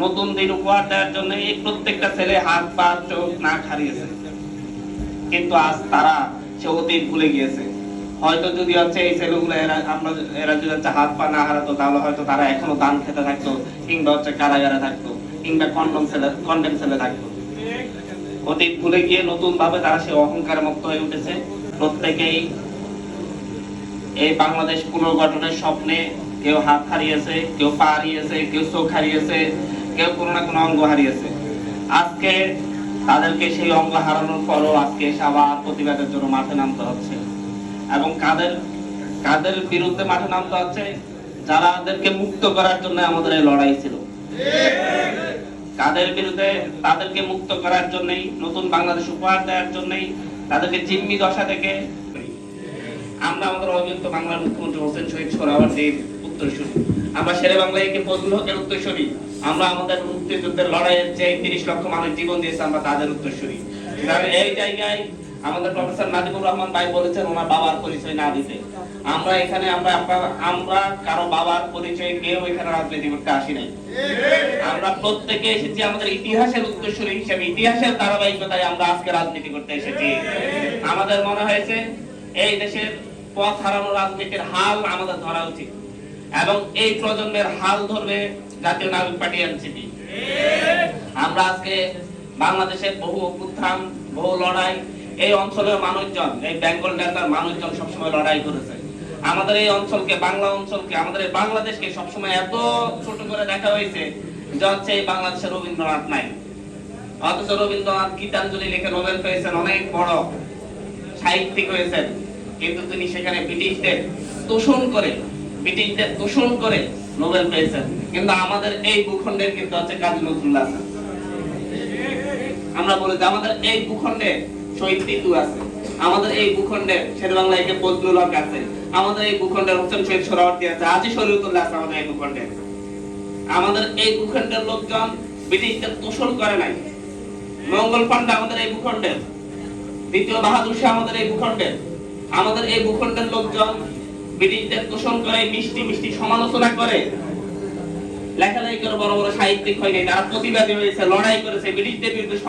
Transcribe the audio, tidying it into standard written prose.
নতুন দিন উপহার দেওয়ার জন্য এই প্রত্যেকটা ছেলে হাত পা চোখ নাক হারিয়েছে, কিন্তু আজ তারা সে অতীত ভুলে গিয়েছে। হয়তো যদি হচ্ছে এই ছেলেগুলো এরা যদি হচ্ছে হাত পা না হারাতো, তাহলে হয়তো তারা এখনো দান খেতে থাকতো, কিংবা হচ্ছে কারাগারে থাকতো, কিংবা কন্ডেম সেলে থাকতো। অতীত ভুলে গিয়ে নতুন ভাবে তারা সে অহংকারে মুক্ত হয়ে উঠেছে। প্রত্যেকেই এই বাংলাদেশ পুনর্গঠনের স্বপ্নে কেউ হাত হারিয়েছে, কেউ পা হারিয়েছে, কেউ চোখ হারিয়েছে, কেউ কোনো না কোনো অঙ্গ হারিয়েছে। আজকে তাদেরকে সেই অঙ্গ হারানোর পরও আজকে আবার প্রতিবাদের জন্য মাঠে নামতে হচ্ছে। এবং কাদের বিরুদ্ধে মাঠে নামতে হচ্ছে? যারাদেরকে মুক্ত করার জন্য আমাদের এই লড়াই ছিল। কাদের বিরুদ্ধে? তাদেরকে মুক্ত করার জন্যই, নতুন বাংলাদেশ উপহার দেওয়ার জন্যই, তাদেরকে জিম্মি দশা থেকে আমরা আমাদের অভিযুক্ত বাংলার মুখ্যমন্ত্রী হোসেন শহীদ সোহরাওয়ার্দীর উত্তরসূরি, আমরা শেরে বাংলাকে ফজলুল হকের উত্তরসূরি, আমরা আমাদের মুক্তিযুদ্ধের লড়াইয়ের যে 30 লক্ষ মানুষ জীবন দিয়েছে আমরা তাদের উত্তরসূরি। এই জায়গায় আমাদের প্রফেসর নাজিবুর রহমান ভাই বলেছেন ওনার বাবার পরিচয় না দিতে। আমরা এখানে আমরা কারো বাবার পরিচয় কেউ এখানে রাজনীতি করতে আসি নাই। আমরা প্রত্যেকে এসেছি আমাদের ইতিহাসের উত্তরসূরি হিসেবে, ইতিহাসের ধারাবাহিকতায় আমরা আজকে রাজনীতি করতে এসেছি। আমাদের মনে হয়েছে এই দেশের পথ হারানো রাজনীতির হাল আমাদের ধরা উচিত, এবং এই প্রজন্মের হাল ধরবে জাতীয় নাগরিক পার্টি এনসিপি। আমরা আজকে বাংলাদেশের বহু অভ্যুত্থান, বহু লড়াই, এই অঞ্চলের মানুষজন, এই বেঙ্গল ডেল্টার মানুষজন সবসময় লড়াই করেছে। আমাদের এই অঞ্চলকে, বাংলা অঞ্চলকে, আমাদের এই বাংলাদেশকে সবসময় এত ছোট করে দেখা হয়েছে যে হচ্ছে এই বাংলাদেশে রবীন্দ্রনাথ নাই, অথচ রবীন্দ্রনাথ গীতাঞ্জলি লিখে নোবেল পেয়েছেন, অনেক বড় সাহিত্যিক হয়েছেন, কিন্তু তিনি সেখানে ব্রিটিশদের তোষণ করে নোবেল পেয়েছেন। কিন্তু আমাদের এই ভূখণ্ডের কিন্তু হচ্ছে কাজী নজরুল আছে। আমরা বলি যে আমাদের এই ভূখণ্ডে শহীদ তিতু আছে, আমাদের এই ভূখণ্ডে শেরে বাংলাকে ফজলুল হক আছে, আমাদের এই ভূখণ্ডের হোসেন শহীদ সোহরাওয়ার্দী আছে, আজি শরীয়তুল্লাহ আছে আমাদের এই ভূখণ্ডে। আমাদের এই ভূখণ্ডের লোকজন ব্রিটিশদের তোষণ করে নাই। মঙ্গল পান্ডা আমাদের এই ভূখণ্ডের, দ্বিতীয় বাহাদুর শাহ আমাদের এই ভূখণ্ডের। আমাদের এই ভূখণ্ডের লোকজন ব্রিটিশদের তোষণ করে, মিষ্টি মিষ্টি সমালোচনা করে, লেখালেখি করে বড় বড় সাহিত্যিক হয়নি, তারা প্রতিবাদী হয়েছে, লড়াই করেছে ব্রিটিশদের বিরুদ্ধে।